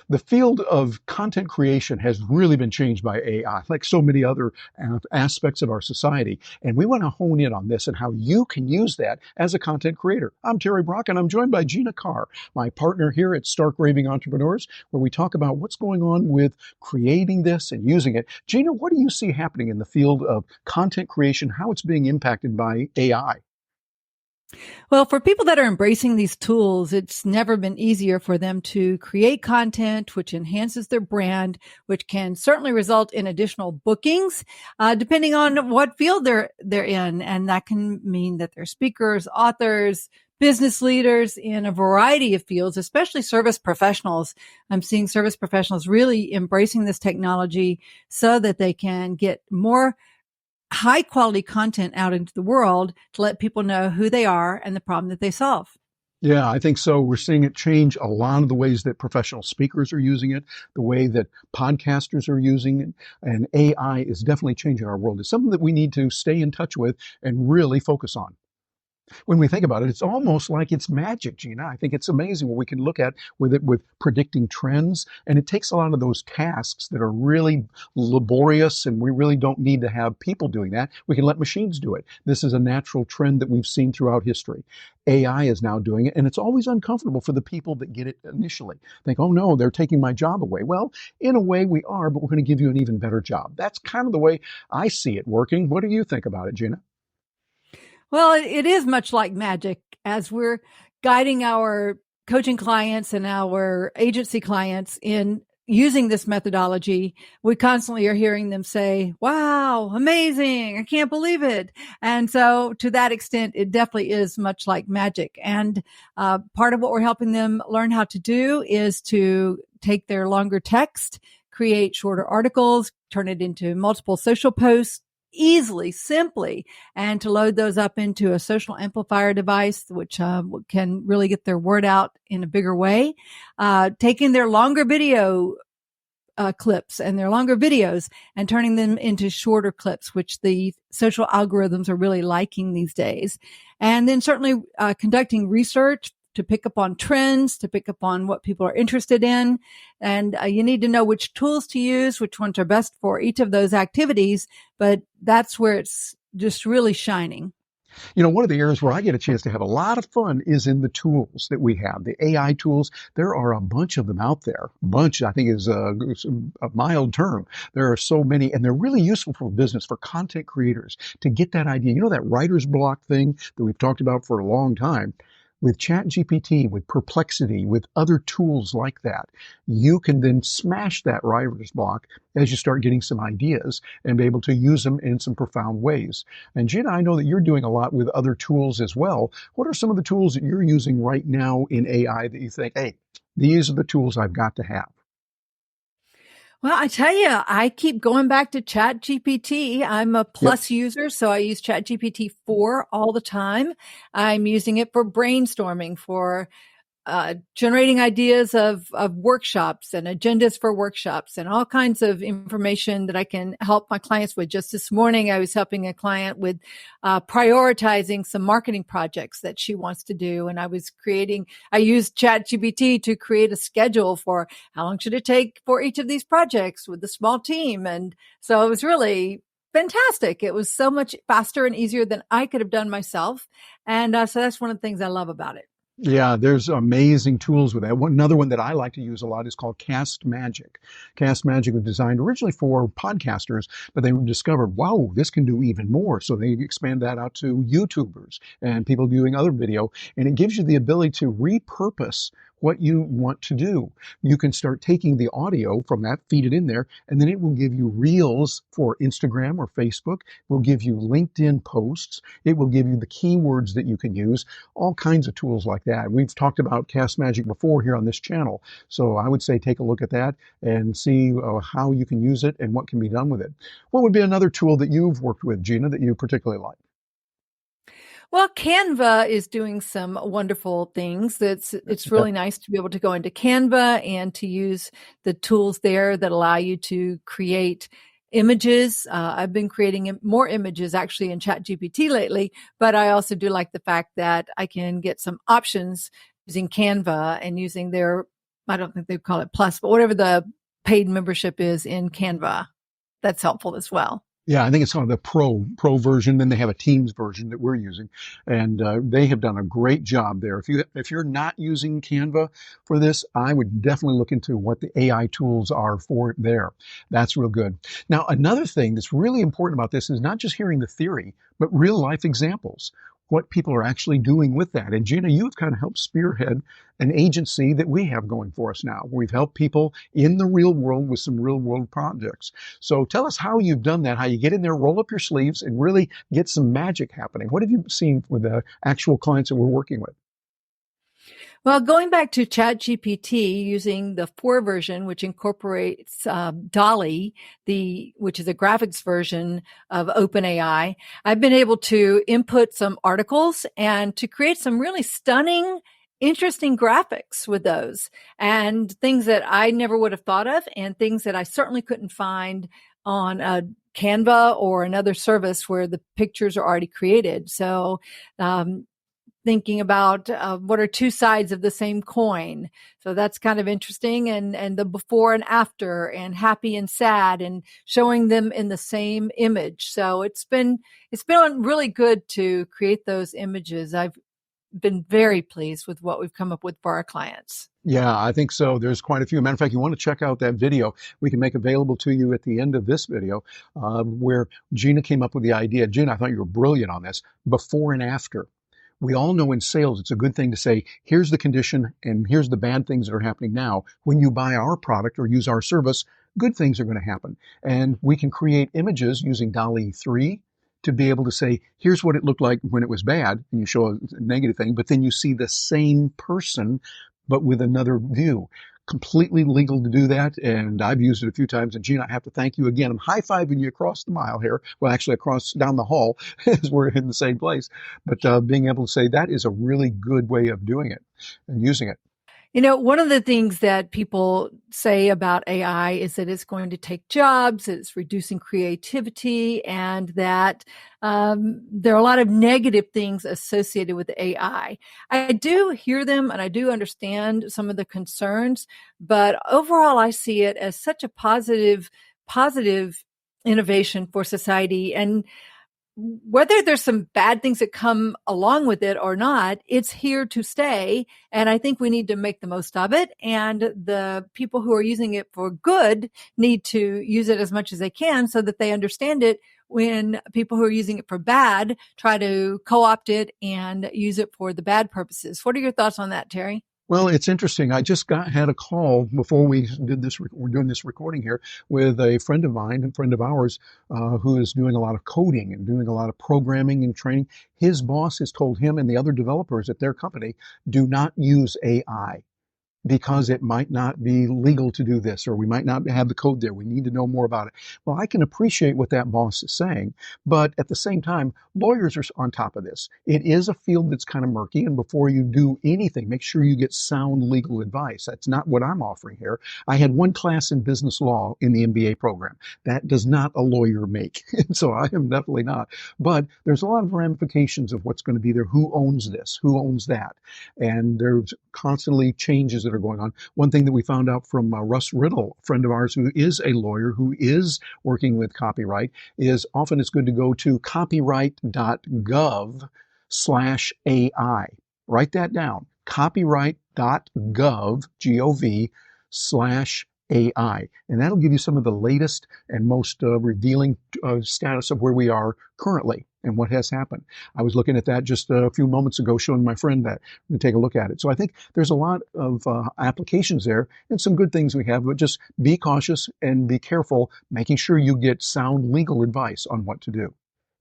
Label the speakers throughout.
Speaker 1: The field of content creation has really been changed by AI, like so many other aspects of our society. And we want to hone in on this and how you can use that as a content creator. I'm Terry Brock, and I'm joined by Gina Carr, my partner here at Stark Raving Entrepreneurs, where we talk about what's going on with creating this and using it. Gina, what do you see happening in the field of content creation, how it's being impacted by AI?
Speaker 2: Well, for people that are embracing these tools, it's never been easier for them to create content, which enhances their brand, which can certainly result in additional bookings, depending on what field they're in. And that can mean that they're speakers, authors, business leaders in a variety of fields, especially service professionals. I'm seeing service professionals really embracing this technology so that they can get more high quality content out into the world to let people know who they are and the problem that they solve.
Speaker 1: Yeah, I think so. We're seeing it change a lot of the ways that professional speakers are using it, the way that podcasters are using it, and AI is definitely changing our world. It's something that we need to stay in touch with and really focus on. When we think about it, it's almost like it's magic, Gina. I think it's amazing what we can look at with it, with predicting trends. And it takes a lot of those tasks that are really laborious, and we really don't need to have people doing that. We can let machines do it. This is a natural trend that we've seen throughout history. AI is now doing it, and it's always uncomfortable for the people that get it initially. Think, oh no, they're taking my job away. Well, in a way we are, but we're going to give you an even better job. That's kind of the way I see it working. What do you think about it, Gina?
Speaker 2: Well, it is much like magic as we're guiding our coaching clients and our agency clients in using this methodology. We constantly are hearing them say, wow, amazing. I can't believe it. And so to that extent, it definitely is much like magic. And part of what we're helping them learn how to do is to take their longer text, create shorter articles, turn it into multiple social posts, easily, simply, and to load those up into a social amplifier device, which can really get their word out in a bigger way. Taking their longer video clips and their longer videos and turning them into shorter clips, which the social algorithms are really liking these days. And then certainly conducting research to pick up on trends, to pick up on what people are interested in. And you need to know which tools to use, which ones are best for each of those activities. But that's where it's just really shining.
Speaker 1: You know, one of the areas where I get a chance to have a lot of fun is in the tools that we have, the AI tools. There are a bunch of them out there. A bunch, I think, is a mild term. There are so many, and they're really useful for business, for content creators to get that idea. You know, that writer's block thing that we've talked about for a long time? With ChatGPT, with Perplexity, with other tools like that, you can then smash that writer's block as you start getting some ideas and be able to use them in some profound ways. And Gina, I know that you're doing a lot with other tools as well. What are some of the tools that you're using right now in AI that you think, hey, these are the tools I've got to have?
Speaker 2: Well, I tell you, I keep going back to ChatGPT. I'm a
Speaker 1: Yep.
Speaker 2: Plus user, so I use ChatGPT 4 all the time. I'm using it for brainstorming, for generating ideas of workshops and agendas for workshops and all kinds of information that I can help my clients with. Just this morning, I was helping a client with prioritizing some marketing projects that she wants to do. And I used ChatGPT to create a schedule for how long should it take for each of these projects with a small team. And so it was really fantastic. It was so much faster and easier than I could have done myself. And so that's one of the things I love about it.
Speaker 1: Yeah, there's amazing tools with that. Another one that I like to use a lot is called Cast Magic. Cast Magic was designed originally for podcasters, but they discovered, wow, this can do even more. So they expand that out to YouTubers and people doing other video. And it gives you the ability to repurpose what you want to do. You can start taking the audio from that, feed it in there, and then it will give you reels for Instagram or Facebook. It will give you LinkedIn posts. It will give you the keywords that you can use, all kinds of tools like that. We've talked about Cast Magic before here on this channel. So I would say take a look at that and see how you can use it and what can be done with it. What would be another tool that you've worked with, Gina, that you particularly like?
Speaker 2: Well, Canva is doing some wonderful things. It's really nice to be able to go into Canva and to use the tools there that allow you to create images. I've been creating more images actually in ChatGPT lately, but I also do like the fact that I can get some options using Canva and using their I don't think they call it plus, but whatever the paid membership is in Canva, that's helpful as well.
Speaker 1: Yeah, I think it's kind of the pro version. Then they have a Teams version that we're using, and they have done a great job there. If you're not using Canva for this, I would definitely look into what the AI tools are for it there. That's real good. Now, another thing that's really important about this is not just hearing the theory, but real life examples. What people are actually doing with that. And Gina, you've kind of helped spearhead an agency that we have going for us now. We've helped people in the real world with some real world projects. So tell us how you've done that, how you get in there, roll up your sleeves, and really get some magic happening. What have you seen with the actual clients that we're working with?
Speaker 2: Well, going back to ChatGPT, using the 4 version, which incorporates DALL-E, which is a graphics version of OpenAI, I've been able to input some articles and to create some really stunning, interesting graphics with those, and things that I never would have thought of, and things that I certainly couldn't find on Canva or another service where the pictures are already created. So, thinking about what are 2 sides of the same coin. So that's kind of interesting. And the before and after, and happy and sad, and showing them in the same image. So it's been really good to create those images. I've been very pleased with what we've come up with for our clients.
Speaker 1: Yeah, I think so. There's quite a few. Matter of fact, you want to check out that video we can make available to you at the end of this video, where Gina came up with the idea. Gina, I thought you were brilliant on this. Before and after. We all know in sales, it's a good thing to say, here's the condition and here's the bad things that are happening now. When you buy our product or use our service, good things are going to happen. And we can create images using DALL-E 3 to be able to say, here's what it looked like when it was bad, and you show a negative thing, but then you see the same person, but with another view. Completely legal to do that, and I've used it a few times. And Gina, I have to thank you again. I'm high-fiving you across the mile here. Well, actually, across down the hall, as we're in the same place. But being able to say that is a really good way of doing it and using it.
Speaker 2: You know, one of the things that people say about AI is that it's going to take jobs, it's reducing creativity, and that there are a lot of negative things associated with AI. I do hear them and I do understand some of the concerns, but overall I see it as such a positive innovation for society. And whether there's some bad things that come along with it or not, it's here to stay. And I think we need to make the most of it. And the people who are using it for good need to use it as much as they can so that they understand it when people who are using it for bad try to co-opt it and use it for the bad purposes. What are your thoughts on that, Terry?
Speaker 1: Well, it's interesting. I just had a call before we did this. We're doing this recording here with a friend of mine, a friend of ours, who is doing a lot of coding and doing a lot of programming and training. His boss has told him and the other developers at their company, do not use AI, because it might not be legal to do this, or we might not have the code there. We need to know more about it. Well, I can appreciate what that boss is saying, but at the same time, lawyers are on top of this. It is a field that's kind of murky, and before you do anything, make sure you get sound legal advice. That's not what I'm offering here. I had one class in business law in the MBA program. That does not a lawyer make, so I am definitely not. But there's a lot of ramifications of what's going to be there. Who owns this? Who owns that? And there's constantly changes that are going on. One thing that we found out from Russ Riddle, a friend of ours who is a lawyer who is working with copyright, is often it's good to go to copyright.gov/AI. Write that down. Copyright.gov, G-O-V/AI. And that'll give you some of the latest and most revealing status of where we are currently and what has happened. I was looking at that just a few moments ago, showing my friend that, and take a look at it. So I think there's a lot of applications there and some good things we have, but just be cautious and be careful, making sure you get sound legal advice on what to do.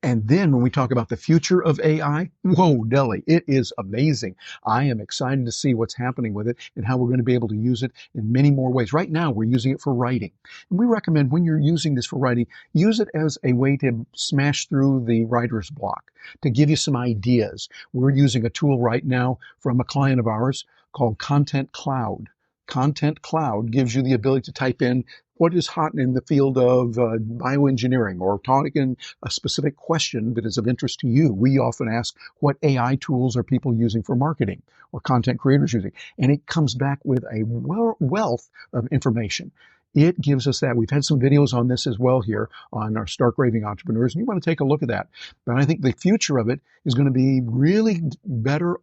Speaker 1: And then when we talk about the future of AI, whoa, Deli, it is amazing. I am excited to see what's happening with it and how we're going to be able to use it in many more ways. Right now, we're using it for writing. And we recommend when you're using this for writing, use it as a way to smash through the writer's block, to give you some ideas. We're using a tool right now from a client of ours called Content Cloud. Content Cloud gives you the ability to type in what is hot in the field of bioengineering, or talking a specific question that is of interest to you. We often ask, what AI tools are people using for marketing or content creators using? And it comes back with a wealth of information. It gives us that. We've had some videos on this as well here on our Stark Raving Entrepreneurs, and you want to take a look at that. But I think the future of it is going to be really better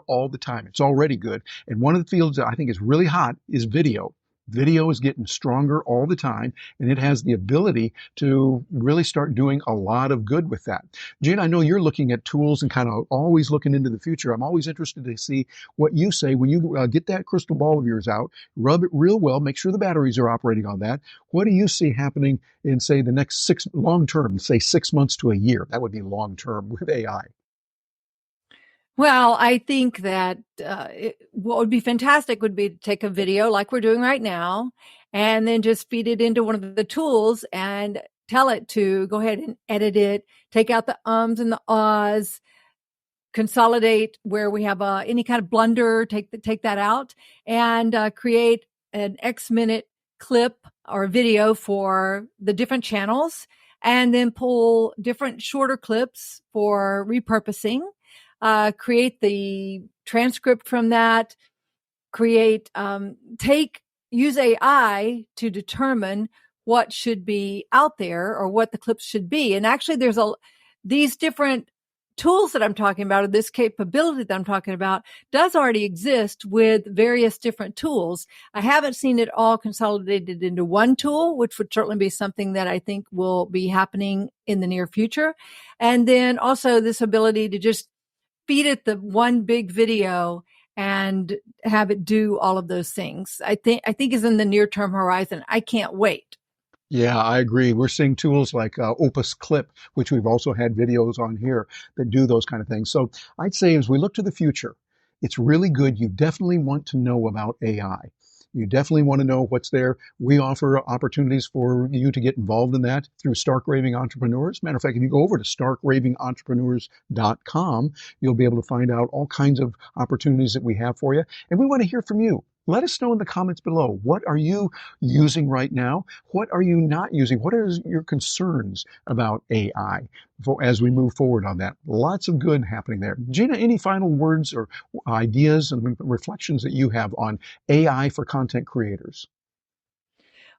Speaker 1: all the time. It's already good. And one of the fields that I think is really hot is video. Video is getting stronger all the time, and it has the ability to really start doing a lot of good with that. Gina, I know you're looking at tools and kind of always looking into the future. I'm always interested to see what you say when you get that crystal ball of yours out, rub it real well, make sure the batteries are operating on that. What do you see happening in, say, the next long term, say 6 months to a year? That would be long term with AI.
Speaker 2: Well, I think that what would be fantastic would be to take a video like we're doing right now and then just feed it into one of the tools and tell it to go ahead and edit it, take out the ums and the ahs, consolidate where we have any kind of blunder, take that out, and create an X minute clip or video for the different channels, and then pull different shorter clips for repurposing. Create the transcript from that, use AI to determine what should be out there or what the clips should be. And actually these different tools that I'm talking about, or this capability that I'm talking about, does already exist with various different tools. I haven't seen it all consolidated into one tool, which would certainly be something that I think will be happening in the near future. And then also this ability to just feed it the one big video and have it do all of those things. I think is in the near term horizon. I can't wait.
Speaker 1: Yeah, I agree. We're seeing tools like Opus Clip, which we've also had videos on here that do those kind of things. So I'd say as we look to the future, it's really good. You definitely want to know about AI. You definitely want to know what's there. We offer opportunities for you to get involved in that through Stark Raving Entrepreneurs. Matter of fact, if you go over to starkravingentrepreneurs.com, you'll be able to find out all kinds of opportunities that we have for you. And we want to hear from you. Let us know in the comments below. What are you using right now? What are you not using? What are your concerns about AI as we move forward on that? Lots of good happening there. Gina, any final words or ideas and reflections that you have on AI for content creators?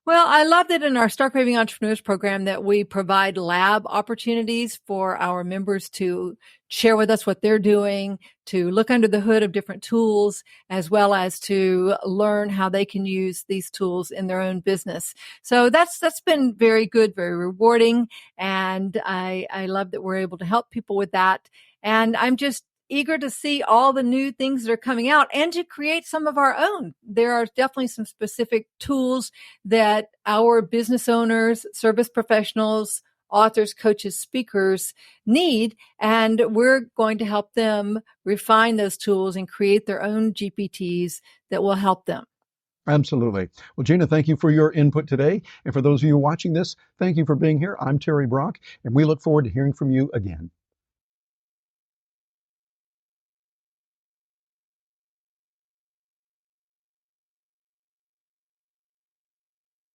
Speaker 2: Well, I love that in our Stark Raving Entrepreneurs program that we provide lab opportunities for our members to share with us what they're doing, to look under the hood of different tools, as well as to learn how they can use these tools in their own business. So that's been very good, very rewarding. And I love that we're able to help people with that. And I'm just eager to see all the new things that are coming out and to create some of our own. There are definitely some specific tools that our business owners, service professionals, authors, coaches, speakers need, and we're going to help them refine those tools and create their own GPTs that will help them.
Speaker 1: Absolutely. Well, Gina, thank you for your input today. And for those of you watching this, thank you for being here. I'm Terry Brock, and we look forward to hearing from you again.